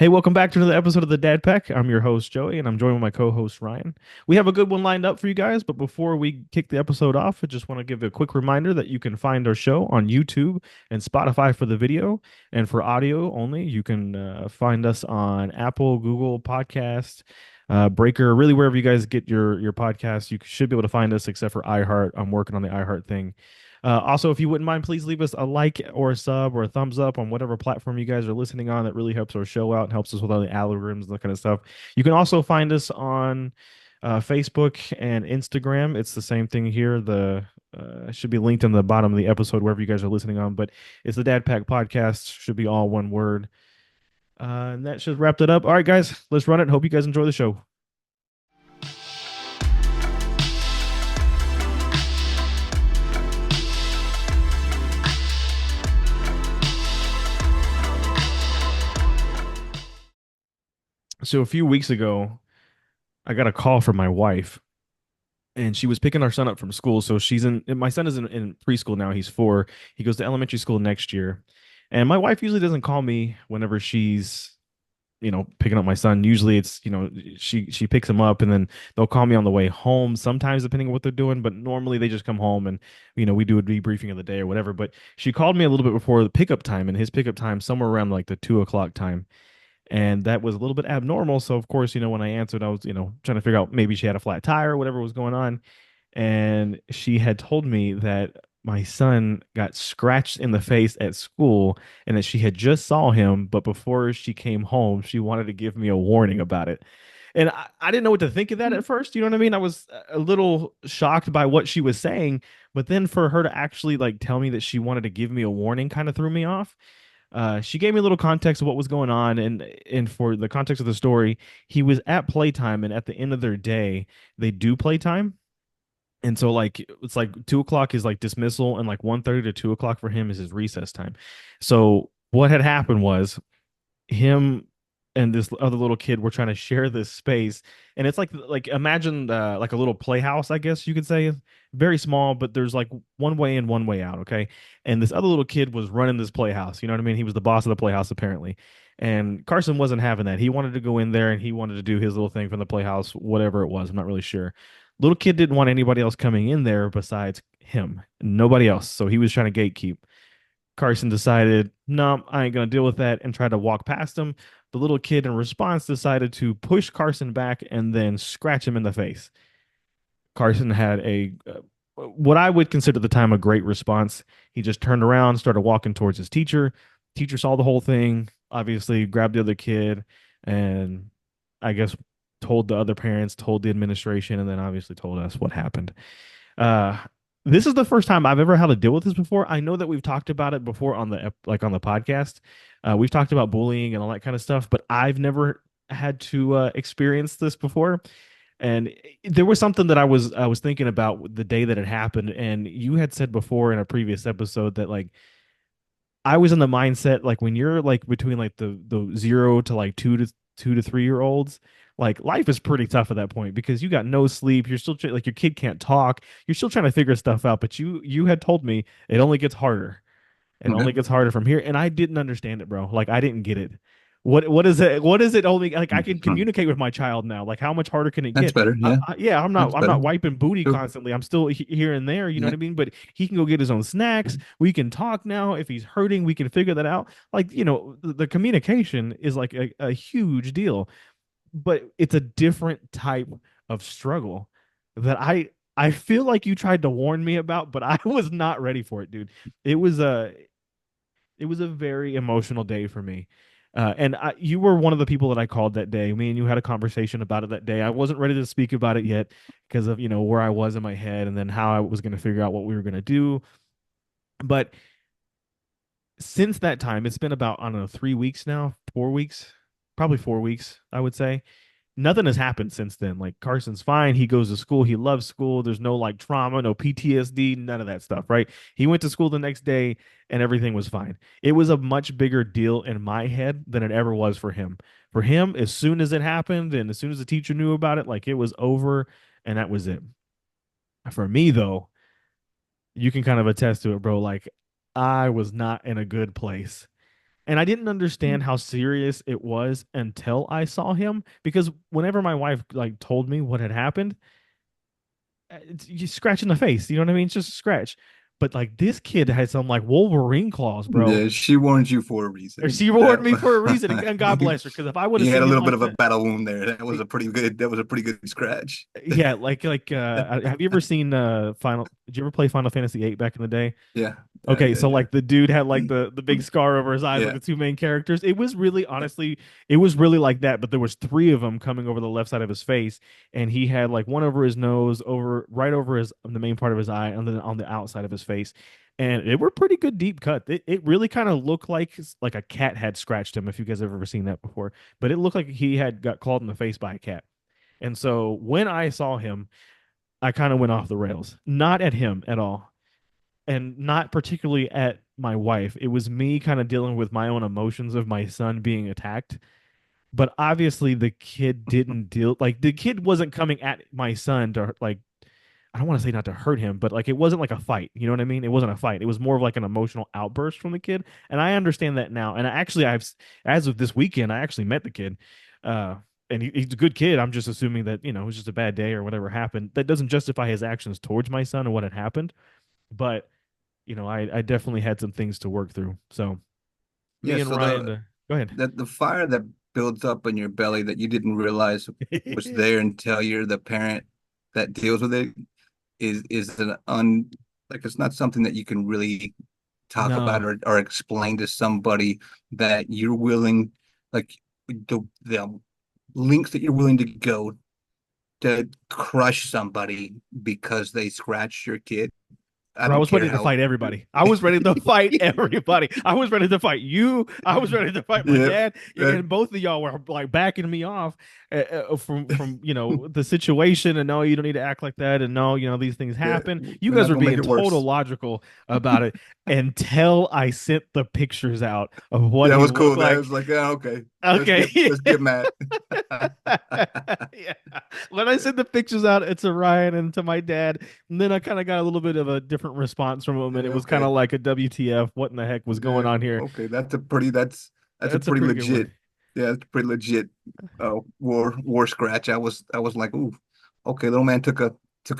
Hey, welcome back to another episode of the Dad Pack. I'm your host, Joey, and I'm joined with my co host, Ryan. We have a good one lined up for you guys, but before we kick the episode off, I just want to give a quick reminder that you can find our show on YouTube and Spotify for the video, and for audio only, you can find us on Apple, Google Podcast, Breaker, really wherever you guys get your podcasts. You should be able to find us, except for iHeart. I'm working on the iHeart thing. Also, if you wouldn't mind, please leave us a like or a sub or a thumbs up on whatever platform you guys are listening on. That really helps our show out and helps us with all the algorithms and that kind of stuff. You can also find us on Facebook and Instagram. It's the same thing here. The should be linked on the bottom of the episode wherever you guys are listening on. But it's the Dad Pack Podcast. Should be all one word. And that should wrap it up. All right, guys, let's run it. Hope you guys enjoy the show. So a few weeks ago, I got a call from my wife and she was picking our son up from school. So she's in, my son is in preschool now. He's 4. He goes to elementary school next year. And my wife usually doesn't call me whenever she's, picking up my son. Usually it's, she picks him up and then they'll call me on the way home, sometimes depending on what they're doing. But normally they just come home and, we do a debriefing of the day or whatever. But she called me a little bit before the pickup time, and his pickup time somewhere around like the 2 o'clock time, and that was a little bit abnormal. So of course, when I answered, I was, trying to figure out maybe she had a flat tire or whatever was going on. And she had told me that my son got scratched in the face at school and that she had just saw him, but before she came home, she wanted to give me a warning about it. And I didn't know what to think of that at first. You know what I mean? I was a little shocked by what she was saying, but then for her to actually like tell me that she wanted to give me a warning kind of threw me off. She gave me a little context of what was going on, and for the context of the story, he was at playtime, and at the end of their day, they do playtime, and so like it's like 2 o'clock is like dismissal, and like 1:30 to 2 o'clock for him is his recess time. So what had happened was him and this other little kid were trying to share this space, and it's like imagine like a little playhouse, I guess you could say, very small, but there's like one way in, one way out. Okay, and this other little kid was running this playhouse. You know what I mean? He was the boss of the playhouse apparently, and Carson wasn't having that. He wanted to go in there and he wanted to do his little thing from the playhouse, whatever it was. I'm not really sure. Little kid didn't want anybody else coming in there besides him, nobody else, so he was trying to gatekeep. Carson decided, no, I ain't gonna deal with that, and tried to walk past him. The little kid, in response, decided to push Carson back and then scratch him in the face. Carson had a what I would consider at the time a great response. He just turned around, started walking towards his teacher. Teacher saw the whole thing, obviously grabbed the other kid, and I guess told the other parents, told the administration, and then obviously told us what happened. Uh, this is the first time I've ever had to deal with this before. I know that we've talked about it before on the like on the podcast. We've talked about bullying and all that kind of stuff, but I've never had to experience this before. And there was something that I was thinking about the day that it happened, and you had said before in a previous episode that like I was in the mindset like when you're like between like the 0 to like 2 to 3 year olds, like life is pretty tough at that point because you got no sleep. You're still like your kid can't talk. You're still trying to figure stuff out. But you had told me it only gets harder. It Okay. only gets harder from here, and I didn't understand it, bro. Like I didn't get it. What is it? What is it? Only like I can Hmm. communicate with my child now. Like how much harder can it That's get? better. Yeah, Yeah, that's I'm not better. wiping booty True. constantly. I'm still here and there. You know Yeah. what I mean? But he can go get his own snacks. We can talk now. If he's hurting, we can figure that out. Like the communication is like a huge deal, but it's a different type of struggle that I feel like you tried to warn me about, but I was not ready for it, dude. It was a it was a very emotional day for me. You were one of the people that I called that day. Me and you had a conversation about it that day. I wasn't ready to speak about it yet because of, where I was in my head and then how I was going to figure out what we were going to do. But since that time, it's been about, I don't know, 3 weeks now, 4 weeks, probably 4 weeks, I would say. Nothing has happened since then. Like Carson's fine. He goes to school. He loves school. There's no like trauma, no PTSD, none of that stuff, right? He went to school the next day and everything was fine. It was a much bigger deal in my head than it ever was for him. For him, as soon as it happened and as soon as the teacher knew about it, like it was over and that was it. For me, though, you can kind of attest to it, bro. Like I was not in a good place. And I didn't understand how serious it was until I saw him, because whenever my wife like told me what had happened, it's you scratch in the face, you know what I mean? It's just a scratch. But like this kid had some like Wolverine claws, bro. Yeah, she warned you for a Or reason. she warned me for a reason, and God bless her, because if I would have You had seen a him little bit like of a that, battle wound there. That was a pretty good. That was a pretty good scratch. yeah, have you ever seen Final? Did you ever play Final Fantasy VIII back in the day? Yeah, yeah, Okay, yeah, so yeah. like the dude had like the big scar over his eyes, like Yeah. the two main characters. It was really, honestly, it was really like that, but there was three of them coming over the left side of his face, and he had like one over his nose, over right over his the main part of his eye, and then on the outside of his face. And it were pretty good deep cut. It really kind of looked like a cat had scratched him, if you guys have ever seen that before. But it looked like he had got clawed in the face by a cat. And so when I saw him, I kind of went off the rails. Not at him at all, and not particularly at my wife. It was me kind of dealing with my own emotions of my son being attacked. But obviously, the kid didn't deal, like, the kid wasn't coming at my son to, like, I don't want to say not to hurt him, but like, it wasn't like a fight. You know what I mean? It wasn't a fight. It was more of like an emotional outburst from the kid. And I understand that now. And actually, as of this weekend, I actually met the kid. Uh, and he's a good kid. I'm just assuming that, it was just a bad day or whatever happened. That doesn't justify his actions towards my son and what had happened. But I definitely had some things to work through. So Yeah. me and So Ryan, go ahead. the fire that builds up in your belly that you didn't realize was there until you're the parent that deals with it is an un like it's not something that you can really talk about No, or explain to somebody that you're willing like the links that you're willing to go to crush somebody because they scratched your kid. I bro, I don't was care ready to how fight everybody. I was ready to fight everybody. I was ready to fight you. I was ready to fight my yeah dad, that, and both of y'all were like backing me off from the situation. And no, you don't need to act like that. And no, these things yeah happen. You we're guys not were gonna make being it total worse. logical about it until I sent the pictures out of what Yeah, it he was looked cool. That like. was like, yeah, okay, Okay. let's get mad. Yeah. When I sent the pictures out to Ryan and to my dad, and then I kind of got a little bit of a different response from him, and it Yeah, was kind okay. of like a WTF, what in the heck was going Yeah, on here? okay. That's a That's a pretty pretty good one. legit. Yeah, it's a pretty legit war scratch. I was like, ooh, okay, little man took a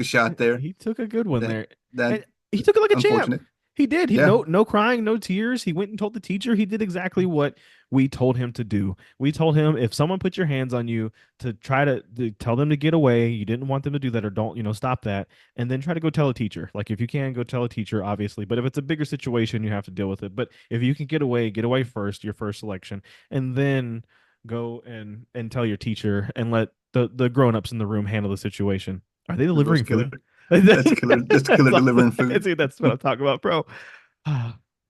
shot there. He took a good one That there. that And he took it like a champ. unfortunate. He did. He Yeah, no crying, no tears. He went and told the teacher. He did exactly what we told him to do. We told him, if someone put your hands on you, to try to tell them to get away. You didn't want them to do that, or don't, stop that. And then try to go tell a teacher. Like, if you can, go tell a teacher, obviously. But if it's a bigger situation, you have to deal with it. But if you can get away first, your first selection, and then go and tell your teacher, and let the grown-ups in the room handle the situation. Are they those delivering killer. food? That's killer. That's killer delivering food. See, that's what I'm talking about, bro.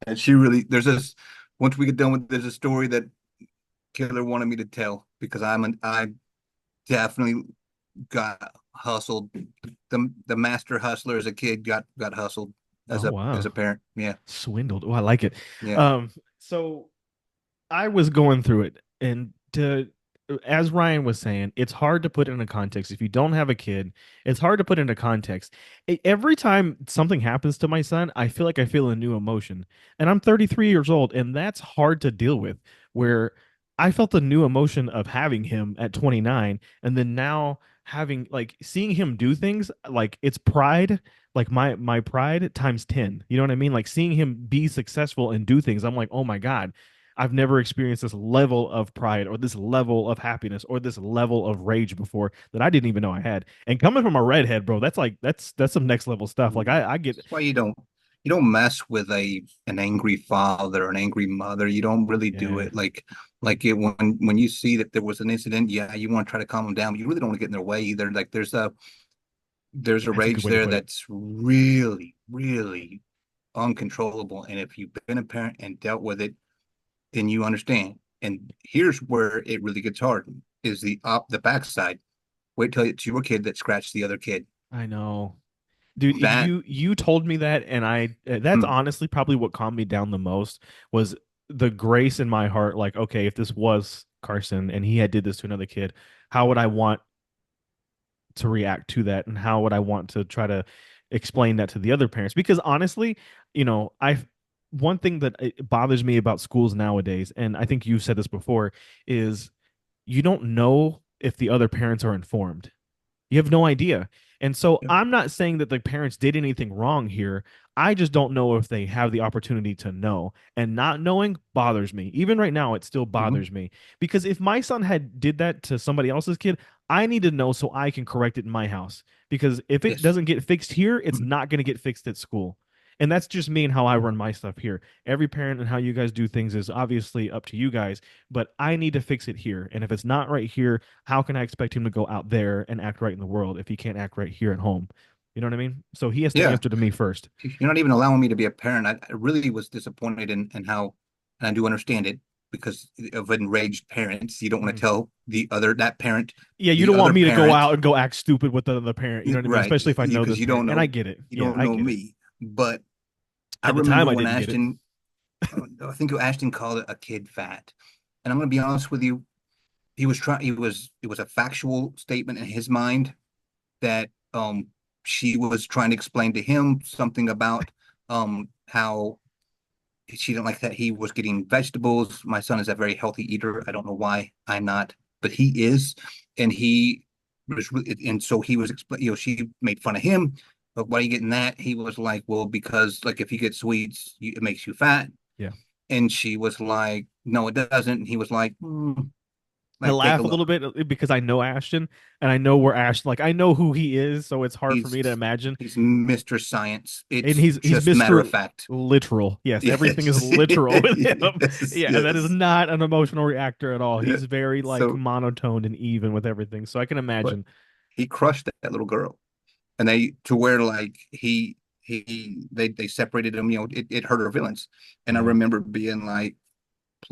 And she really there's this once we get done with there's a story that Killer wanted me to tell because I definitely got hustled. The master hustler as a kid got hustled Oh as wow, a parent. Yeah, swindled. Oh, I like it. yeah. So I was going through it, and as Ryan was saying, it's hard to put into context. If you don't have a kid, it's hard to put into context. Every time something happens to my son, I feel like I feel a new emotion. And I'm 33 years old, and that's hard to deal with, where I felt the new emotion of having him at 29, and then now having, like, seeing him do things, like, it's pride, like my pride times 10. You know what I mean? Like, seeing him be successful and do things, I'm like, "Oh my God, I've never experienced this level of pride or this level of happiness or this level of rage before, that I didn't even know I had." And coming from a redhead, bro, that's like that's some next level stuff. Like, I get. That's why you don't mess with an angry father or an angry mother. You don't really do Yeah, it like it when you see that there was an incident. Yeah, you want to try to calm them down, but you really don't want to get in their way either. Like there's a that's a good rage way to there put it. that's really really uncontrollable. And if you've been a parent and dealt with it, then you understand. And here's where it really gets hard: is the backside. Wait till it's your kid that scratched the other kid. I know. Dude, That you told me that, and that's hmm, honestly probably what calmed me down the most, was the grace in my heart. Like, okay, if this was Carson and he had did this to another kid, how would I want to react to that, and how would I want to try to explain that to the other parents? Because honestly, I one thing that it bothers me about schools nowadays, and I think you've said this before, is you don't know if the other parents are informed. You have no idea. And so Yeah. I'm not saying that the parents did anything wrong here. I just don't know if they have the opportunity to know. And not knowing bothers me. Even right now, it still Mhm. bothers me. Because if my son had did that to somebody else's kid, I need to know so I can correct it in my house. Because if it Yes. doesn't get fixed here, it's Mhm. not going to get fixed at school. And that's just me and how I run my stuff here. Every parent and how you guys do things is obviously up to you guys, but I need to fix it here. And if it's not right here, how can I expect him to go out there and act right in the world if he can't act right here at home? You know what I mean? So he has to Yeah. answer to me first. You're not even allowing me to be a parent. I really was disappointed in how, and I do understand it because of enraged parents. You don't want to Mhm. tell that parent, Yeah, you the don't want other me to go parent, out and go act stupid with the other parent. You know what I mean? right? Especially if I know Because this parent. And I get it. you Yeah, don't I know get it. me. But I At the time, remember I when didn't get it. I think Ashton called a kid fat, and I'm going to be honest with you. It was a factual statement in his mind that she was trying to explain to him something about how she didn't like that he was getting vegetables. My son is a very healthy eater. I don't know why I'm not, but he is, and he was, and so he was explaining. She made fun of him. But why are you getting that? He was like, well, because like if you get sweets, it makes you fat. Yeah. And she was like, no, it doesn't. And he was like, I like take a laugh a little look. bit because I know Ashton and I know where Ashton, like, I know who he is. So it's hard for me to He's imagine. he's Mr. Science. And It's he's just matter Mr. of fact. Literal. Yes, everything is Yes, literal with him. yes, Yeah, that is yes. not an emotional reactor at all. Yeah. He's very like So, monotone and even with everything. So I can but imagine. he crushed that little girl, and they to where like they separated him. It hurt her feelings, and I Yeah. remember being like,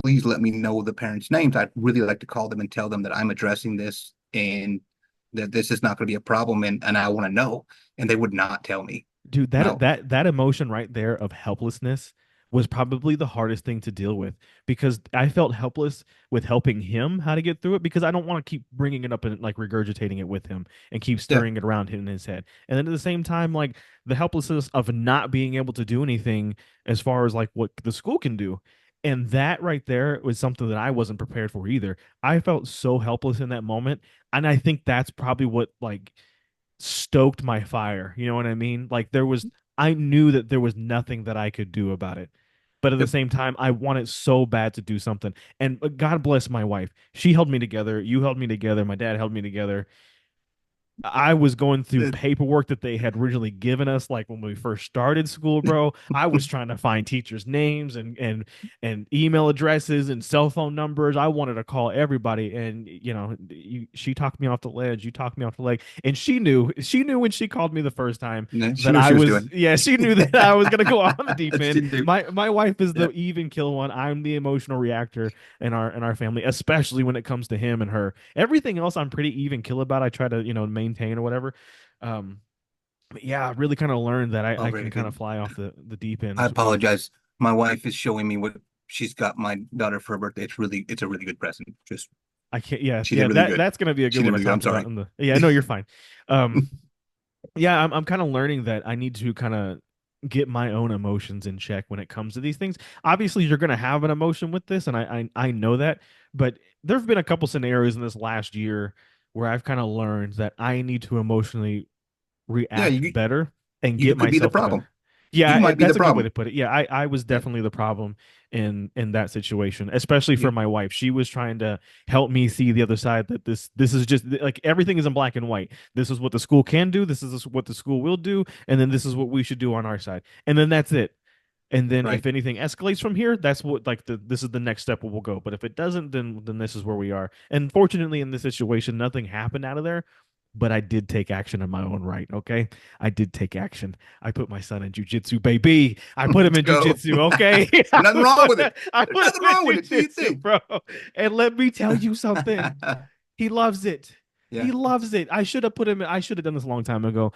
please let me know the parents' names. I'd really like to call them and tell them that I'm addressing this and that this is not going to be a problem, and I want to know. And they would not tell me. Dude, No, that emotion right there of helplessness was probably the hardest thing to deal with because I felt helpless with helping him how to get through it because I don't want to keep bringing it up and like regurgitating it with him and keep yeah, stirring it around in his head. And then at the same time, like the helplessness of not being able to do anything as far as like what the school can do. And that right there was something that I wasn't prepared for either. I felt so helpless in that moment. And I think that's probably what like stoked my fire. You know what I mean? Like I knew that there was nothing that I could do about it. But at the yep. same time, I wanted so bad to do something. And God bless my wife. She held me together. You held me together. My dad held me together. I was going through That- paperwork that they had originally given us, like when we first started school, bro. I was trying to find teachers' names and email addresses and cell phone numbers. I wanted to call everybody, and she talked me off the ledge. You talked me off the leg, and she knew when she called me the first time She that knew what I she was was, doing. yeah, she knew that I was gonna go on the deep She end. knew. My wife is Yeah. the even kill one. I'm the emotional reactor in our family, especially when it comes to him and her. Everything else I'm pretty even kill about. I try to, maintain or whatever. Um, but yeah, I really kind of learned that Oh, I can very kind of good. fly off the deep I end with apologize. My wife is showing me what she's got my daughter for her birthday. It's a really good present. Just I can't. Yeah, she did yeah. really That good. that's gonna be a She good did one to really good. I'm talk about sorry. in the. Yeah, no, you're fine. Um, yeah, I'm kind of learning that I need to kind of get my own emotions in check when it comes to these things. Obviously, you're gonna have an emotion with this, and I know that. But there have been a couple scenarios in this last year where I've kind of learned that I need to emotionally Yeah, react better and you get could be the myself together. problem. Yeah, You might be the that's a good way problem. to put it. Yeah, I was Yeah, definitely the problem in that situation, especially yeah, for my wife. She was trying to help me see the other side that this is just like everything is in black and white. This is what the school can do, this is what the school will do, and then this is what we should do on our side. And then that's it. And then right. if anything escalates from here, that's what like this is the next step where we'll go. But if it doesn't, then this is where we are. And fortunately in this situation, nothing happened out of there, but I did take action in my own right. Okay. I did take action. I put my son in jujitsu, baby. I put him Let's in go. jujitsu. Okay. There's nothing wrong with it. I There's put nothing him in wrong with it. Do you jujitsu, think? bro. And let me tell you something. He loves it. He Yeah. loves it. I should have put him. I should have done this a long time ago.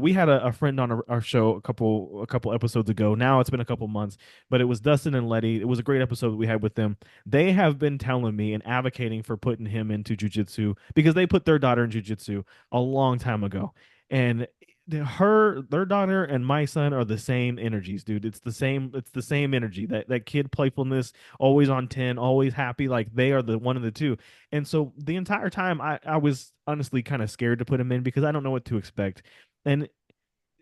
We had a friend on our show a couple episodes ago. Now it's been a couple months, but it was Dustin and Letty. It was a great episode that we had with them. They have been telling me and advocating for putting him into jujitsu because they put their daughter in jujitsu a long time ago, and their daughter and my son are the same energies, dude. It's the same energy. That kid playfulness, always on 10, always happy, like they are the one of the two. And so the entire time I was honestly kind of scared to put him in because I don't know what to expect. And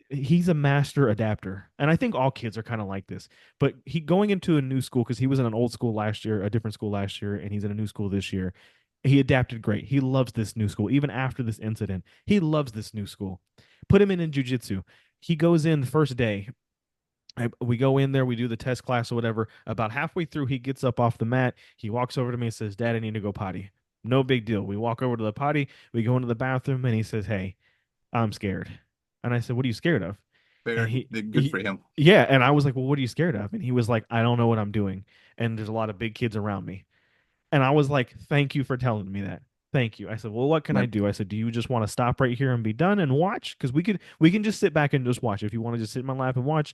he's a master adapter. And I think all kids are kind of like this. But he going into a new school, because he was in an old school last year, a different school last year, and he's in a new school this year. He adapted great. He loves this new school. Even after this incident, he loves this new school. Put him in jujitsu. He goes in the first day. We go in there, we do the test class or whatever. About halfway through, he gets up off the mat. He walks over to me and says, "Dad, I need to go potty." No big deal. We walk over to the potty. We go into the bathroom, and he says, "Hey, I'm scared." And I said, "What are you scared of?" And Very good he for him. yeah. And I was like, "Well, what are you scared of?" And he was like, "I don't know what I'm doing. And there's a lot of big kids around me." And I was like, "Thank you for telling me that. Thank you." I said, "Well, what can I But do?" I said, "Do you just want to stop right here and be done and watch? Because we can just sit back and just watch. If you want to just sit in my lap and watch,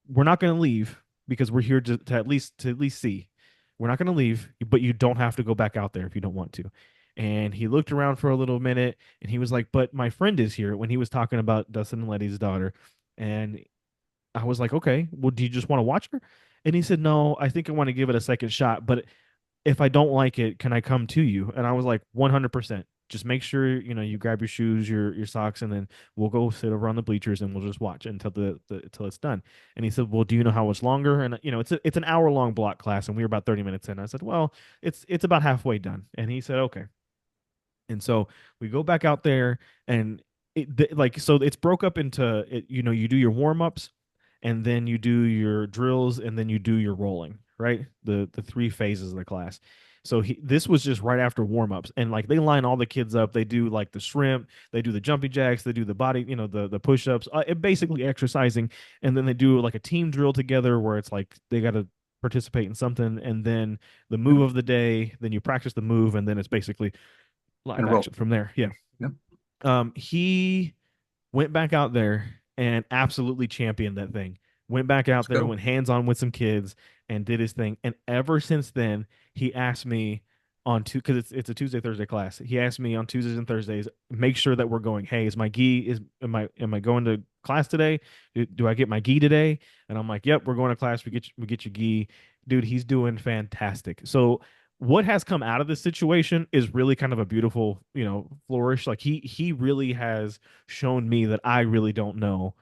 we're not going to leave because we're here to at least see. We're not going to leave, but you don't have to go back out there if you don't want to." And he looked around for a little minute and he was like, "But my friend is here," when he was talking about Dustin and Letty's daughter. And I was like, "Okay, well, do you just want to watch her?" And he said, "No, I think I want to give it a second shot, but if I don't like it, can I come to you?" And I was like, 100%. Just make sure you grab your shoes, your socks, and then we'll go sit over on the bleachers and we'll just watch until until it's done. And he said, "Well, do you know how much longer?" And it's an hour long block class, and we were about 30 minutes in. I said, "Well, it's about halfway done." And he said, "Okay." And so we go back out there, and so it's broke up into you do your warm ups, and then you do your drills, and then you do your rolling, right? The three phases of the class. So this was just right after warm ups, and like they line all the kids up. They do like the shrimp, they do the jumping jacks, they do the body, the push ups, basically exercising, and then they do like a team drill together where it's like they got to participate in something, and then the move and, of the day, then you practice the move, and then it's basically live and roll. action from there. Yeah. Yep. He went back out there and absolutely championed that thing. Went back out Let's there, go. went hands on with some kids, and did his thing. And ever since then, he asked me on two because it's a Tuesday Thursday class. He asked me on Tuesdays and Thursdays, make sure that we're going. Hey, is my gi is am I going to class today? Do I get my gi today? And I'm like, yep, we're going to class. We get your gi, dude. He's doing fantastic. So what has come out of this situation is really kind of a beautiful, flourish. Like he really has shown me that I really don't know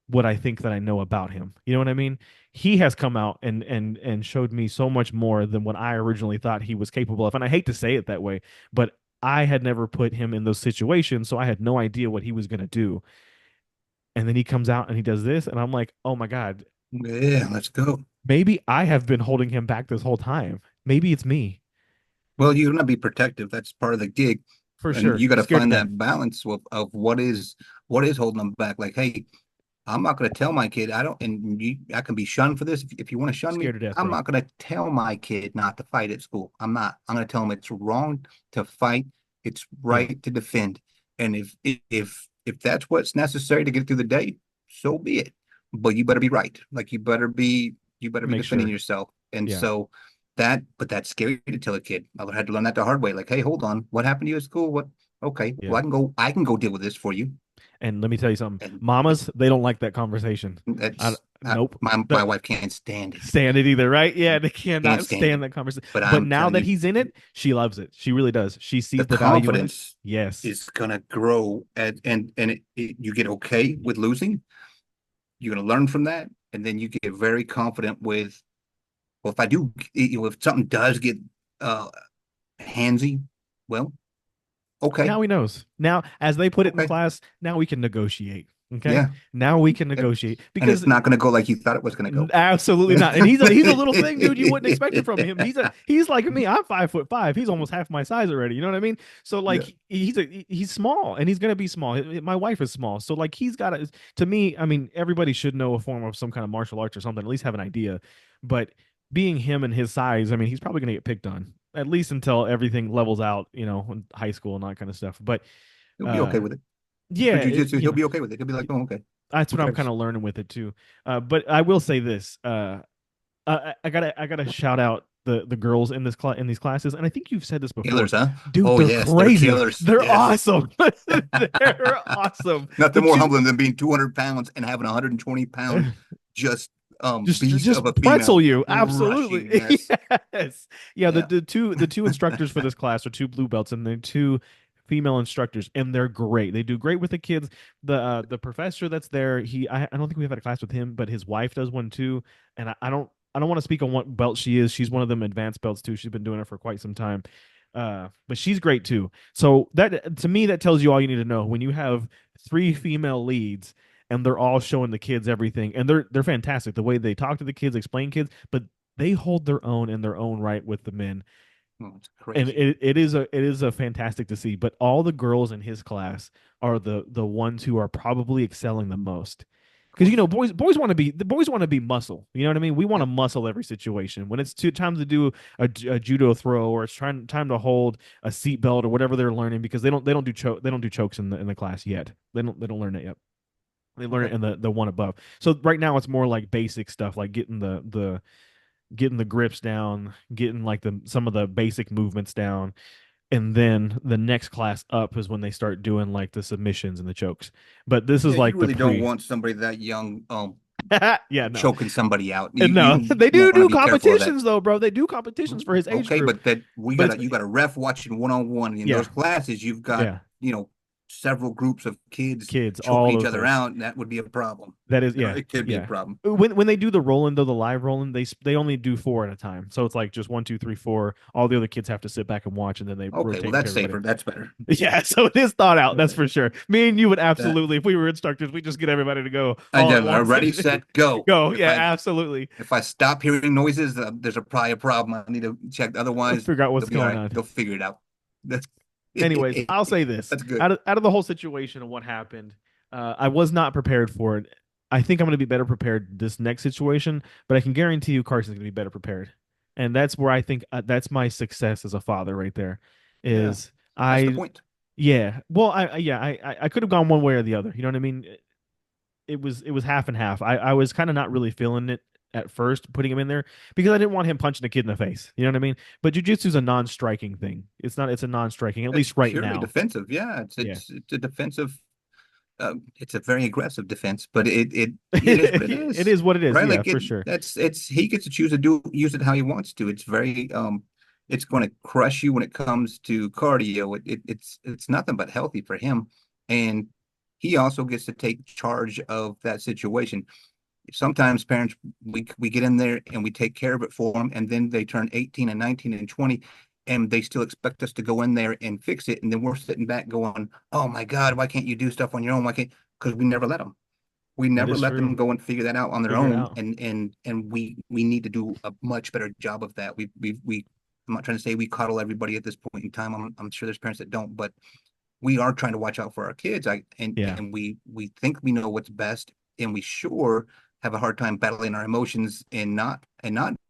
what I think that I know about him. You know what I mean? He has come out and showed me so much more than what I originally thought he was capable of. And I hate to say it that way, but I had never put him in those situations, so I had no idea what he was going to do. And then he comes out and he does this, and I'm like, "Oh my god, Yeah, let's go. maybe I have been holding him back this whole time. Maybe it's me." Well, you're gonna be protective. That's part of the gig, For and sure. you got to Scared to find death. that balance of what is holding them back. Like, hey, I'm not going to tell my kid I don't, and I can be shunned for this. If you want to shun me, Scared to death, I'm bro. not going to tell my kid not to fight at school. I'm not. I'm going to tell him it's wrong to fight. It's Yeah. right to defend. And if that's what's necessary to get through the day, so be it. But you better be right. Like you better be Make defending sure. yourself. And Yeah. so but that's scary to tell a kid. I had to learn that the hard way. Like, hey, hold on, what happened to you at school? What? Okay, well, Yeah. I can go deal with this for you. And let me tell you something. And Mamas, they don't like that conversation. I, that's nope. my wife can't stand it. Stand it either, right? Yeah, they Can't cannot stand stand it. that conversation. But But I'm now telling that you, he's in it, she loves it. She really does. She the sees the value in it. confidence Yes. is gonna grow, you get okay with losing. You're gonna learn from that, and then you get very confident with. Well, if something does get uh handsy, well, okay, Now he knows. Now, as they put it in okay, class, now we can negotiate. Okay. yeah, Now we can and negotiate it's because not gonna go like you thought it was gonna go. absolutely not. And he's a little thing, dude. You wouldn't expect it from him. He's like me. I'm 5'5". He's almost half my size already. You know what I mean? So Yeah. like he's small and he's gonna be small. My wife is small, so like he's got to me. I mean, everybody should know a form of some kind of martial arts or something. At least have an idea. But being him and his size, I mean, he's probably gonna get picked on at least until everything levels out. In high school and that kind of stuff. But He'll be okay uh, with it. For yeah, jujitsu, he'll be okay with it. He'll be like, oh, okay, that's who what I'm kind cares? of learning with it too. But I will say this. I gotta shout out. the girls in this class in these classes, and I think you've said this before, Killers, huh? dude. Oh They're yes, they're crazy. killers. They're Yes. awesome. They're awesome. The Nothing more two humbling than being 200 pounds and having a 120-pound just beast just of a pretzel female you. rushing. Absolutely. Yes. Yes. Yeah, Yeah. the two instructors for this class are two blue belts, and they're two female instructors, and they're great. They do great with the kids. The professor that's there, I don't think we've had a class with him, but his wife does one too. And I don't want to speak on what belt she is. She's one of them advanced belts too. She's been doing it for quite some time. But she's great too. So that to me that tells you all you need to know. When you have three female leads and they're all showing the kids everything, and they're fantastic the way they talk to the kids, explain kids, but they hold their own in their own right with the men, Oh, it's and crazy. it is a fantastic to see. But all the girls in his class are the ones who are probably excelling the most. Of Because you course. know, boys want to be the boys want to be muscle. You know what I mean? We want Yeah. to muscle every situation. When it's time to do a judo throw, or it's time to hold a seat belt or whatever they're learning, because they don't do chokes in the class yet. They don't learn it yet. They learn it Okay. in the one above. So right now it's more like basic stuff, like getting the grips down, getting like the some of the basic movements down, and then the next class up is when they start doing like the submissions and the chokes. But this is Yeah, you like the really don't pre. want somebody that young Yeah, no, choking somebody out. and no, You they want to do be careful of that. competitions though, bro. They do competitions for his age Okay, group, but that we but got it's you got a ref watching one on one in yeah, those classes. You've got yeah, several groups of kids kids, all choking each those other things. out, and that would be a problem. That is, yeah, It could be a yeah. problem. When they do the rolling though, the live rolling, they only do four at a time. So it's like just one, two, three, four. All the other kids have to sit back and watch, and then they Okay, well rotate to that's everybody. safer. That's better. Yeah, so it is thought out. That's Okay. for sure. Me and you would That absolutely, if we were instructors, we just get everybody to go I all at did. once. Ready, set, go. Go. Yeah, absolutely. If I stop hearing noises, there's probably a problem. I need to check. Otherwise, Figure out what's they'll be all going right. on. They'll figure it out. That's Anyways, I'll say this: that's good. out of the whole situation and what happened, I was not prepared for it. I think I'm going to be better prepared this next situation, but I can guarantee you Carson's going to be better prepared, and that's where I think that's my success as a father right there. Yeah, Is that's the I point. yeah, well I could have gone one way or the other. You know what I mean? It was half and half. I was kind of not really feeling it at first putting him in there because I didn't want him punching a kid in the face. You know what I mean? But jujitsu is a non-striking thing. It's a non-striking, at It's least right purely now. defensive. Yeah, Yeah. it's a defensive. It's a very aggressive defense, but it is what it It is, is what it is. right? Yeah, Like for sure. it's he gets to choose to do use it how he wants to. It's very it's going to crush you when it comes to cardio. It's nothing but healthy for him, and he also gets to take charge of that situation. Sometimes parents we get in there and we take care of it for them, and then they turn 18 and 19 and 20, and they still expect us to go in there and fix it, and then we're sitting back going, oh my God, why can't you do stuff on your own? Why can't? Because we never let them. We That never is let them true. go and figure that out on their Figure it own, out. and we need to do a much better job of that. We I'm not trying to say we coddle everybody at this point in time. I'm sure there's parents that don't, but we are trying to watch out for our kids. Yeah. And we think we know what's best, and we sure have a hard time battling our emotions and not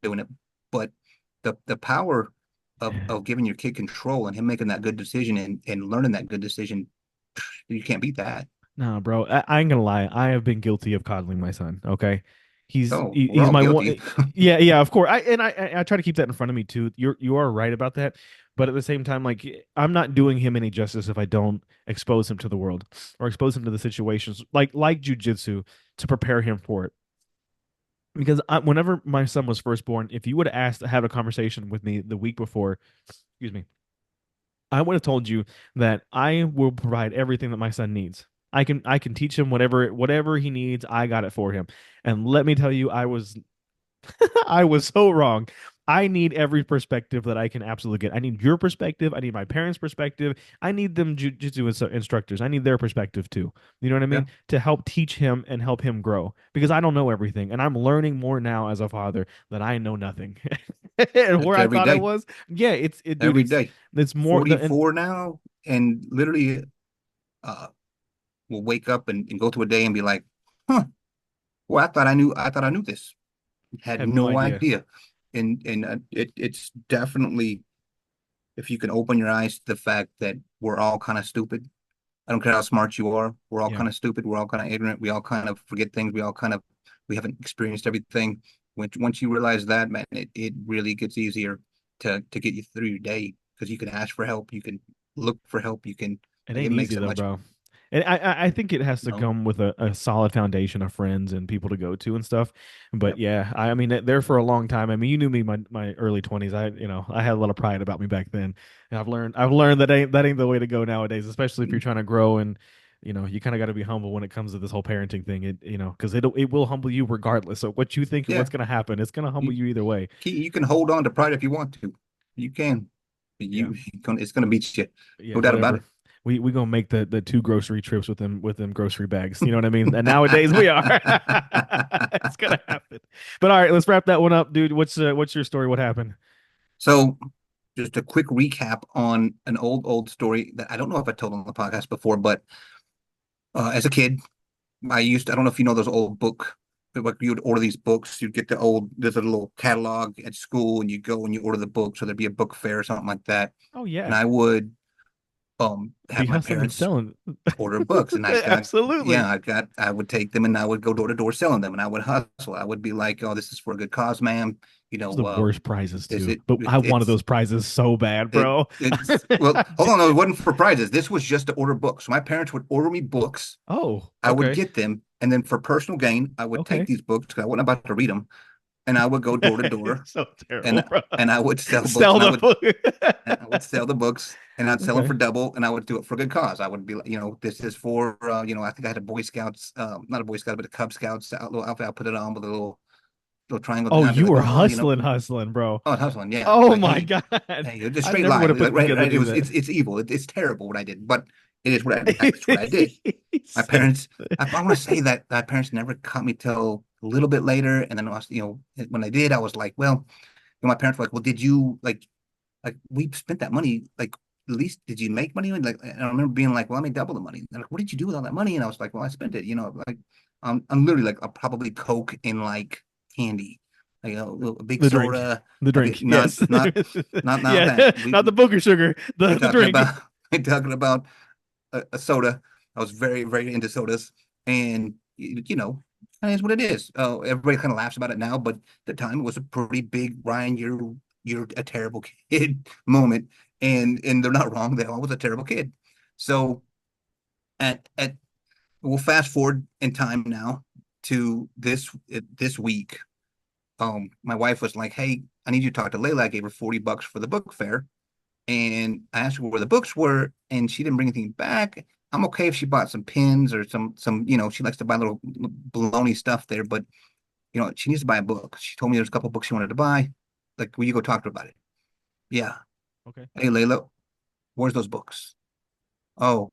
doing it. But the power of giving your kid control and him making that good decision and learning that good decision, you can't beat that. No, bro. I ain't gonna lie. I have been guilty of coddling my son. Okay, Oh, we're he's all my one. guilty. Yeah, yeah. Of course. I try to keep that in front of me too. You are right about that. But at the same time, like I'm not doing him any justice if I don't expose him to the world or expose him to the situations like jujitsu to prepare him for it. Because whenever my son was first born, if you would have asked to have a conversation with me the week before, excuse me, I would have told you that I will provide everything that my son needs. I can teach him whatever he needs. I got it for him. And let me tell you, I was I was so wrong. I need every perspective that I can absolutely get. I need your perspective. I need my parents' perspective. I need them jujitsu instructors. I need their perspective too. You know what I Yeah, mean? To help teach him and help him grow because I don't know everything. And I'm learning more now as a father that I know nothing. And where that's I every thought I day, was, yeah, dude, every day. it's more and 44 now, and literally, uh, will wake up and go through a day and be like, huh, well, I thought I knew this. Had have no no idea. idea. And it's definitely, if you can open your eyes to the fact that we're all kind of stupid. I don't care how smart you are. We're all Yeah. kind of stupid. We're all kind of ignorant. We all kind of forget things. We haven't experienced everything. Once you realize that, man, it really gets easier to get you through your day because you can ask for help, you can look for help, you can It like it ain't easy makes it though, much, bro. And I think it has you to know. come with a solid foundation of friends and people to go to and stuff. But Yep. yeah, I mean, there for a long time. I mean, you knew me my early 20s. I had a lot of pride about me back then, and I've learned that ain't the way to go nowadays, especially if you're trying to grow and you kind of got to be humble when it comes to this whole parenting thing. Because it will humble you regardless of what you think and Yeah. what's gonna happen. It's gonna humble You you either way. you can hold on to pride if you want to. You can. Yeah. It's gonna beat you. Yeah, No doubt about whatever. it. We gonna make the two grocery trips with them grocery bags. You know what I mean? And nowadays we are. It's gonna happen. But all right, let's wrap that one up, dude. What's your story? What happened? So just a quick recap on an old story that I don't know if I told on the podcast before, but as a kid, I don't know if you know those old book, like you would order these books, you'd get there's a little catalog at school and you go and you order the book. So there'd be a book fair or something like that. Oh And yeah, I would be have my hustling and parents selling. order books and Absolutely. I would take them and I would go door to door selling them and I would hustle. I would be like, oh, this is for a good cause, ma'am. You Those are the know, worst prizes is too. But I wanted those prizes so bad, bro. it's well, hold on, no, it wasn't for prizes. This was just to order books. So my parents would order me books. Oh, I would okay. get them, and then for personal gain, I would take Okay. these books because I wasn't about to read them, and I would go door to door, So terrible, and bro. and I would sell books, Sell and the book. I would sell the books, and I'd sell them Okay. for double, and I would do it for a good cause. I would be like, this is for, I think I had a Boy Scouts, not a Boy Scout, but a Cub Scouts little outfit. I put it on with a little triangle, Oh, and I'd be you like, were oh, hustling, bro. oh, hustling, yeah, Oh like, my hey, God. hey, it's a I straight never lie, would have put like, it right, together to right. do that. It's evil, it's terrible what I did, but it is that's what I did. He My said, parents, I want to say that my parents never caught me till a little bit later, and then when I did, I was like, well, my parents were like, well, did you like we spent that money, like at least did you make money? And like, and I remember being like, well, let me double the money. And they're like, what did you do with all that money? And I was like, well, I spent it, like I'm literally like, I'll probably Coke and like candy, like a big the drink. soda, The a bit drink. Yes. not Yeah. that. Not the booger sugar. We The talking drink. about we talking about a soda. I was very, very into sodas, and that is what it is. Everybody kind of laughs about it now, but at the time it was a pretty big Ryan, you're a terrible kid moment, and they're not wrong. They I was a terrible kid. So at we'll fast forward in time now to this week. My wife was like, "Hey, I need you to talk to Layla." I gave her $40 for the book fair, and I asked her where the books were, and she didn't bring anything back. I'm okay if she bought some pins or some, she likes to buy little baloney stuff there, but she needs to buy a book. She told me there's a couple books she wanted to buy. Like, will you go talk to her about it? Yeah. Okay. Hey, Layla, where's those books? Oh,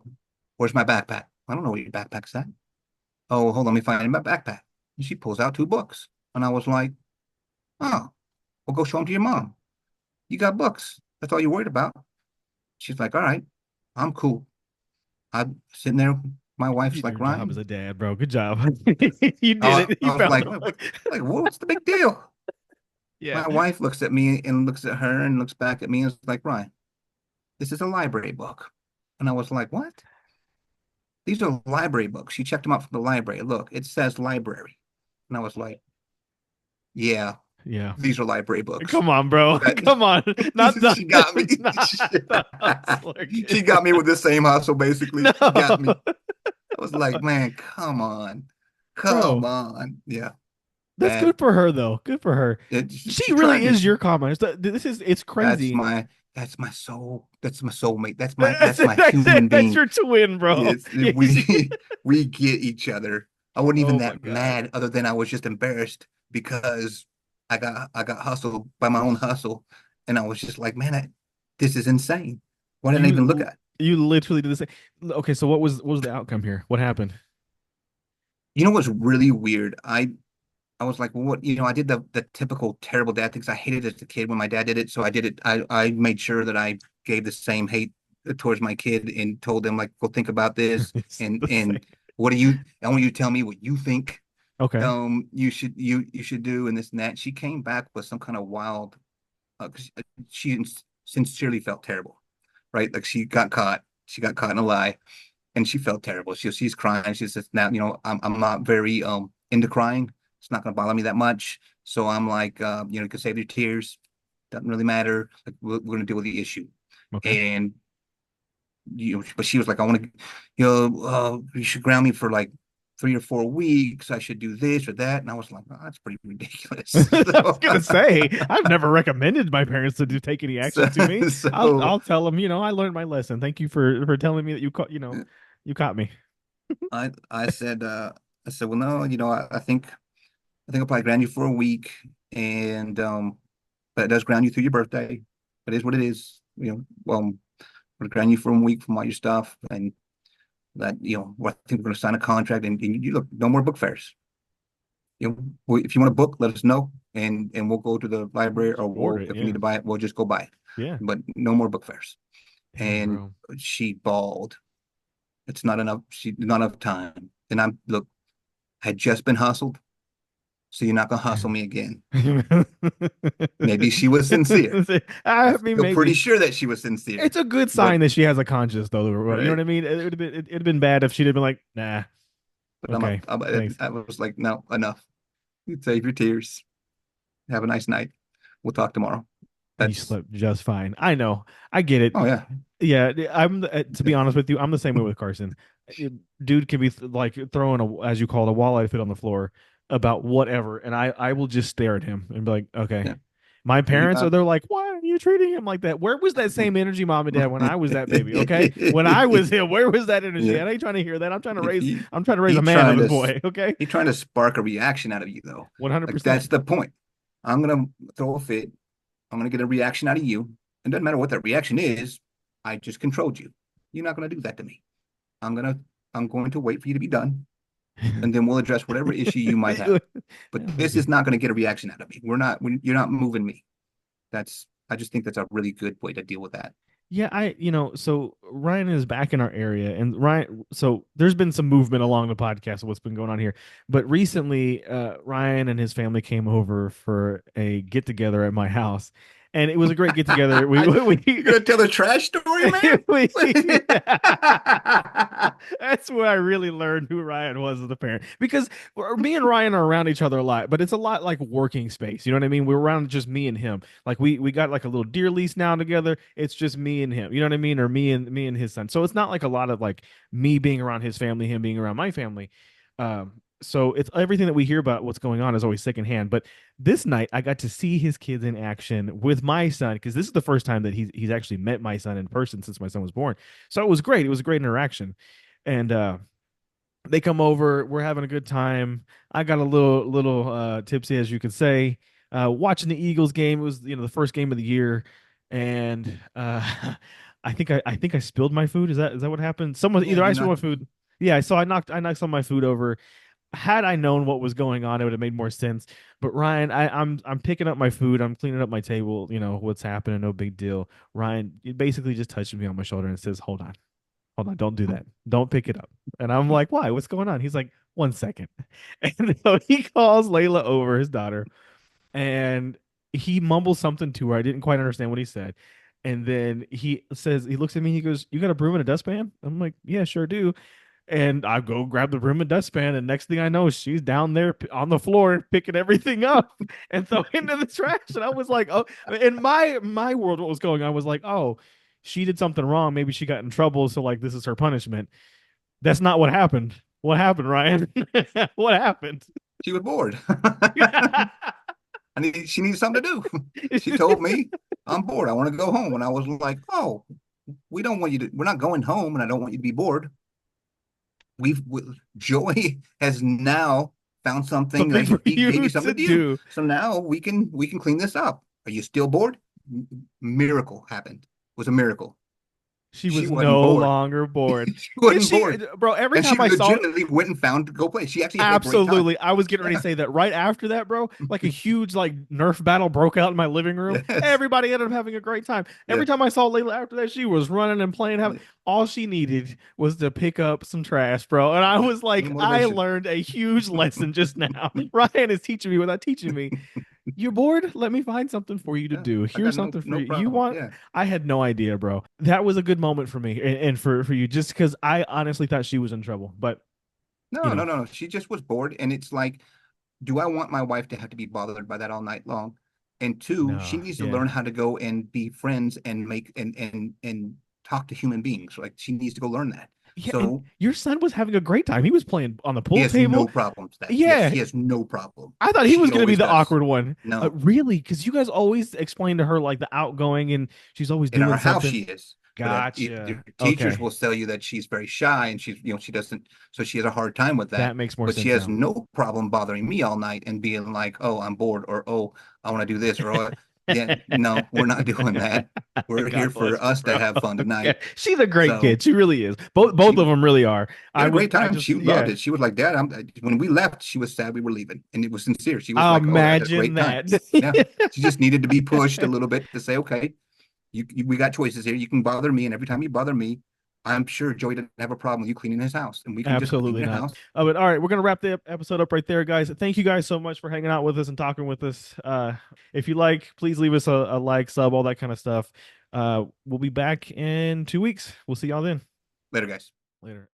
where's my backpack? I don't know where your backpack's at. Oh, hold on, let me find it in my backpack. And she pulls out two books. And I was like, oh, well, go show them to your mom. You got books. That's all you're worried about. She's like, all right, I'm cool. I'm sitting there. My You wife's did like, your job as Ryan. a dad, bro. Good job. You did it. I You was found like, the book. what's the big deal? Yeah. My wife looks at me and looks at her and looks back at me and is like, Ryan, this is a library book. And I was like, what? These are library books. She checked them out from the library. Look, it says library. And I was like, yeah, Yeah. these are library books. Come on, bro. That, Come on. Not the she got me. not the hustler She kid. got me with the same hustle, basically. No. She got me. I was like, man, come on. Come Bro, on. Yeah, that's bad. good for her though. Good for her. She She really tried to. is your comment. It's That's crazy. my that's my soul. That's my soulmate. That's my That's that's my that's human that's being. your twin, bro. It's Yeah, we get each other. I wasn't even oh my that God. mad, other than I was just embarrassed because I got hustled by my own hustle, and I was just like, man, this is insane. Why didn't I even look You at it? you literally did the same. Okay, so what was the outcome here? What happened? You know what's really weird? I was like, well, what, I did the typical terrible dad things. I hated it as a kid when my dad did it. So I did it. I made sure that I gave the same hate towards my kid and told them like, go think about this. It's And the same. I want you to tell me what you think Okay. you should do and this and that. She came back with some kind of wild, 'cause she sincerely felt terrible, right? Like she got caught in a lie and she felt terrible. She's crying. She says now, I'm not very into crying, It's not going to bother me that much. So I'm like, you can save your tears. Doesn't really matter. Like we're going to deal with the issue. Okay. And but she was like, I want to, you should ground me for like 3 or 4 weeks. I should do this or that. And I was like, oh, that's pretty ridiculous. I was gonna say I've never recommended my parents to take any So, action to me. so, I'll tell them, I learned my lesson. Thank you for telling me that you caught me. I said, well, no, I think I'll probably ground you for a week, and but it does ground you through your birthday. It is what it is. We'll ground you for a week from all your stuff, and that I think we're going to sign a contract, and you look, no more book fairs. If you want to book, let us know, and we'll go to the library, or Order it, if we yeah. need to buy it, we'll just go buy it. Yeah. But no more book fairs. Dang, And bro. she bawled. It's not enough. Not enough time. And look, I had just been hustled, so you're not gonna hustle me again. Maybe she was sincere. I I mean, feel pretty maybe sure that she was sincere, it's a good but sign that she has a conscience, though. You know what right. I mean? It'd have been bad if she'd have been like, nah, But okay, thanks. I was like, no, enough. You save your tears. Have a nice night. We'll talk tomorrow. And you That's slept just fine. I know. I get it. Oh yeah. Yeah, to be honest with you, I'm the same way with Carson. Dude can be like throwing as you call it, a walleye fit on the floor about whatever, and I will just stare at him and be like, okay. Yeah. My You parents are got they're like, why are you treating him like that? Where was that same energy, mom and dad, when I was that baby? Okay, when I was him, where was that energy? yeah. I ain't trying to hear that. He I'm trying to raise he a man of trying a to boy. Okay, he trying to spark a reaction out of you though. Like 100%. that's the point. I'm gonna throw a fit. I'm gonna get a reaction out of you. It doesn't matter what that reaction is. I just controlled you. You're not gonna do that to me. I'm gonna I'm going to wait for you to be done, and then we'll address whatever issue you might have. But this is not going to get a reaction out of me. You're not moving me. I just think that's a really good way to deal with that. Yeah, so Ryan is back in our area, and so there's been some movement along the podcast of what's been going on here. But recently, Ryan and his family came over for a get together at my house, and it was a great get together. You're gonna tell a trash story, man? That's where I really learned who Ryan was as a parent, because me and Ryan are around each other a lot, but it's a lot like working space. You know what I mean? We're around just me and him. Like we got like a little deer lease now together. It's just me and him. You know what I mean? Or me and his son. So it's not like a lot of like me being around his family, him being around my family. So it's everything that we hear about what's going on is always secondhand. But this night I got to see his kids in action with my son, because this is the first time that he's actually met my son in person since my son was born. So it was great. It was a great interaction. And they come over, we're having a good time. I got a little tipsy, as you could say, watching the Eagles game. It was the first game of the year, and I think I spilled my food. Is that what happened? Someone, Yeah, either I you spilled know, my food. Yeah, so I knocked some of my food over. Had I known what was going on, it would have made more sense. But Ryan, I'm picking up my food. I'm cleaning up my table. What's happening? No big deal. Ryan, it basically just touches me on my shoulder and says, hold on, don't do that. Don't pick it up. And I'm like, why? What's going on? He's like, 1 second. And so he calls Layla over, his daughter, and he mumbles something to her. I didn't quite understand what he said. And then he looks at me, he goes, you got a broom and a dustpan? I'm like, yeah, sure do. And I go grab the broom and dustpan, and next thing I know, she's down there on the floor picking everything up and throwing into the trash. And I was like, oh, in my world, what was going on was like, oh, she did something wrong. Maybe she got in trouble, so like this is her punishment. That's not what happened. What happened, Ryan? What happened? she was bored. She needs something to do. She told me, I'm bored. I want to go home. And I was like, oh, we're not going home, and I don't want you to be bored. Joey has now found something Something that for he gave you you to something to do. do. So now we can clean this up. Are you still bored? Miracle happened. It was a miracle. She She was wasn't no bored. longer bored. She And wasn't bored. bro, every And she time I saw legitimately went and found to go play. She actually had a great time. absolutely. I was getting ready to Yeah. say that right after that, bro. Like a huge like Nerf battle broke out in my living room. Yes. Everybody ended up having a great time. Yeah. Every time I saw Layla after that, she was running and playing. All she needed was to pick up some trash, bro. And I was like, I Motivation. learned a huge lesson just now. Ryan is teaching me without teaching me. You're bored? Let me find something for you to Yeah. do. I Here's got something for no you. You problem. want? Yeah. I had no idea, bro. That was a good moment for me and for you, just because I honestly thought she was in trouble. But No, you no, know, no, no. She just was bored. And it's like do I want my wife to have to be bothered by that all night long? And two, she No, needs to yeah. learn how to go and be friends and make and talk to human beings. Like she needs to go learn that. Yeah, and So your son was having a great time. He was playing on the he pool has no table. problems with that. Yes, Yeah, he has no problem. I thought he was She going to be always the does. awkward one. No, Really? Because you guys always explain to her like the outgoing, and she's always in doing our house something. she is. But Gotcha. teachers Okay, will tell you that she's very shy and she's, she doesn't, so she has a hard time with that that. makes more But she sense has now. no problem bothering me all night and being like, "Oh, I'm bored," or "Oh, I want to do this," or "Oh, yeah, no, we're not doing that. We're here God bless for you, us to bro. have fun Okay, tonight." she's a great So kid. She really is. Both of she them really are. had a great I time. just She loved yeah. it. She was like, "Dad, when we left, she was sad we were leaving," and it was sincere. She was like, "Oh, I had a Imagine great time." that. Yeah, she just needed to be pushed a little bit to say, "Okay, we got choices here. You can bother me, and every time you bother me, I'm sure Joey didn't have a problem with you cleaning his house, and we can just clean Absolutely your not. house." But all right, we're gonna wrap the episode up right there, guys. Thank you guys so much for hanging out with us and talking with us. If you like, please leave us a like, sub, all that kind of stuff. We'll be back in 2 weeks. We'll see y'all then. Later, guys. Later.